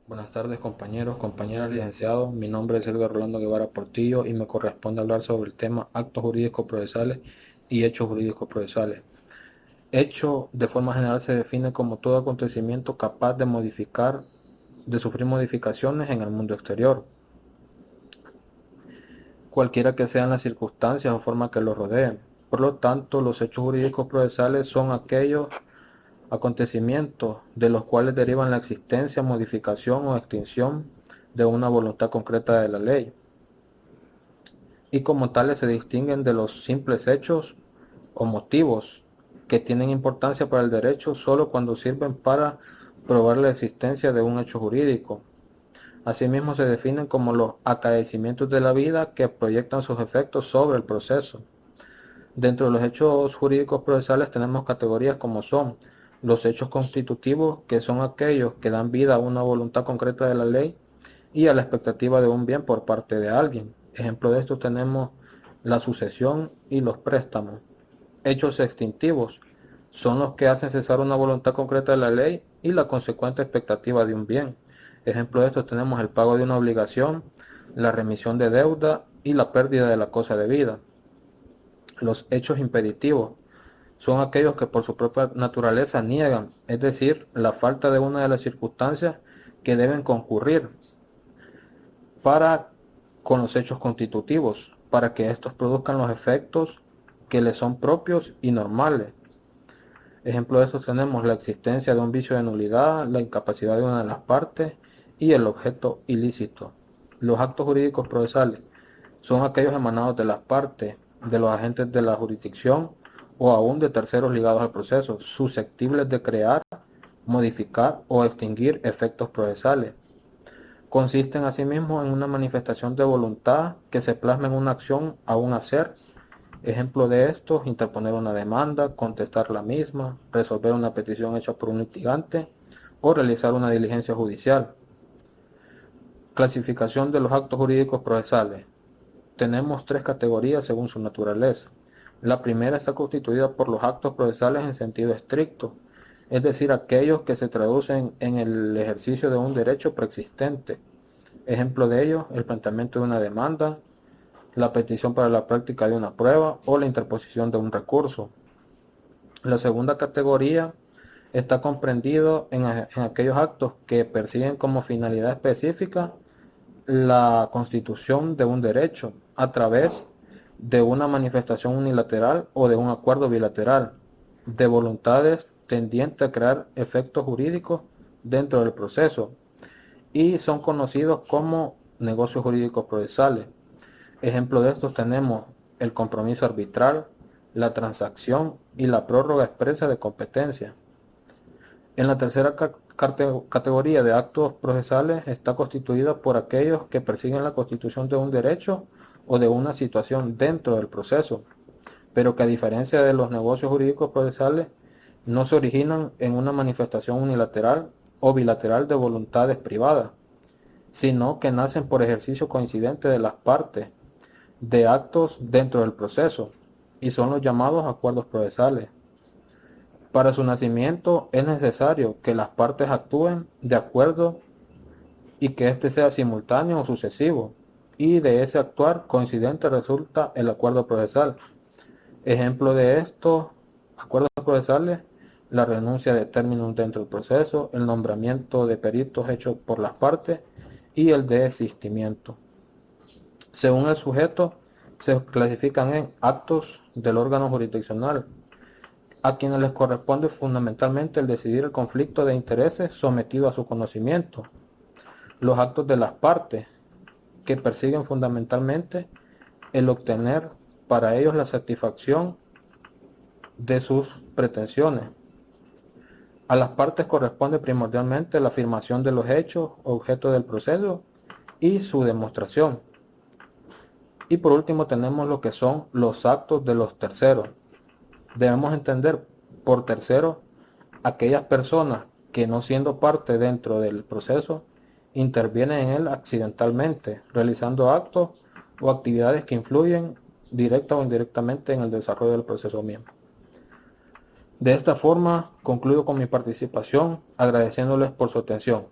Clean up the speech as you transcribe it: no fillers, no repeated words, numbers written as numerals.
Buenas tardes compañeros, compañeras, licenciados. Mi nombre es Edgar Rolando Guevara Portillo y me corresponde hablar sobre el tema actos jurídicos procesales y hechos jurídicos procesales. Hecho, de forma general, se define como todo acontecimiento capaz de sufrir modificaciones en el mundo exterior, cualquiera que sean las circunstancias o forma que lo rodeen. Por lo tanto, los hechos jurídicos procesales son aquellos acontecimientos de los cuales derivan la existencia, modificación o extinción de una voluntad concreta de la ley, y como tales se distinguen de los simples hechos o motivos que tienen importancia para el derecho solo cuando sirven para probar la existencia de un hecho jurídico. Asimismo se definen como los acaecimientos de la vida que proyectan sus efectos sobre el proceso. Dentro de los hechos jurídicos procesales tenemos categorías como son los hechos constitutivos, que son aquellos que dan vida a una voluntad concreta de la ley y a la expectativa de un bien por parte de alguien. Ejemplo de estos tenemos la sucesión y los préstamos. Hechos extintivos son los que hacen cesar una voluntad concreta de la ley y la consecuente expectativa de un bien. Ejemplo de estos tenemos el pago de una obligación, la remisión de deuda y la pérdida de la cosa debida. Los hechos impeditivos son aquellos que por su propia naturaleza niegan, es decir, la falta de una de las circunstancias que deben concurrir para con los hechos constitutivos, para que estos produzcan los efectos que les son propios y normales. Ejemplo de estos tenemos la existencia de un vicio de nulidad, la incapacidad de una de las partes y el objeto ilícito. Los actos jurídicos procesales son aquellos emanados de las partes, de los agentes de la jurisdicción o aún de terceros ligados al proceso, susceptibles de crear, modificar o extinguir efectos procesales. Consisten asimismo en una manifestación de voluntad que se plasma en una acción a un hacer. Ejemplo de esto, interponer una demanda, contestar la misma, resolver una petición hecha por un litigante o realizar una diligencia judicial. Clasificación de los actos jurídicos procesales. Tenemos tres categorías según su naturaleza. La primera está constituida por los actos procesales en sentido estricto, es decir, aquellos que se traducen en el ejercicio de un derecho preexistente. Ejemplo de ello, el planteamiento de una demanda, la petición para la práctica de una prueba o la interposición de un recurso. La segunda categoría está comprendido en aquellos actos que persiguen como finalidad específica la constitución de un derecho a través de una manifestación unilateral o de un acuerdo bilateral de voluntades tendientes a crear efectos jurídicos dentro del proceso y son conocidos como negocios jurídicos procesales. Ejemplo de estos tenemos el compromiso arbitral, la transacción y la prórroga expresa de competencia. En la tercera categoría de actos procesales está constituida por aquellos que persiguen la constitución de un derecho o de una situación dentro del proceso, pero que a diferencia de los negocios jurídicos procesales no se originan en una manifestación unilateral o bilateral de voluntades privadas, sino que nacen por ejercicio coincidente de las partes de actos dentro del proceso y son los llamados acuerdos procesales. Para su nacimiento es necesario que las partes actúen de acuerdo y que éste sea simultáneo o sucesivo, y de ese actuar coincidente resulta el acuerdo procesal. Ejemplo de estos acuerdos procesales: la renuncia de términos dentro del proceso, el nombramiento de peritos hecho por las partes y el desistimiento. Según el sujeto, se clasifican en actos del órgano jurisdiccional, a quienes les corresponde fundamentalmente el decidir el conflicto de intereses sometido a su conocimiento. Los actos de las partes, que persiguen fundamentalmente el obtener para ellos la satisfacción de sus pretensiones. A las partes corresponde primordialmente la afirmación de los hechos objeto del proceso y su demostración. Y por último tenemos lo que son los actos de los terceros. Debemos entender por terceros aquellas personas que, no siendo parte dentro del proceso, intervienen en él accidentalmente, realizando actos o actividades que influyen directa o indirectamente en el desarrollo del proceso mismo. De esta forma concluyo con mi participación, agradeciéndoles por su atención.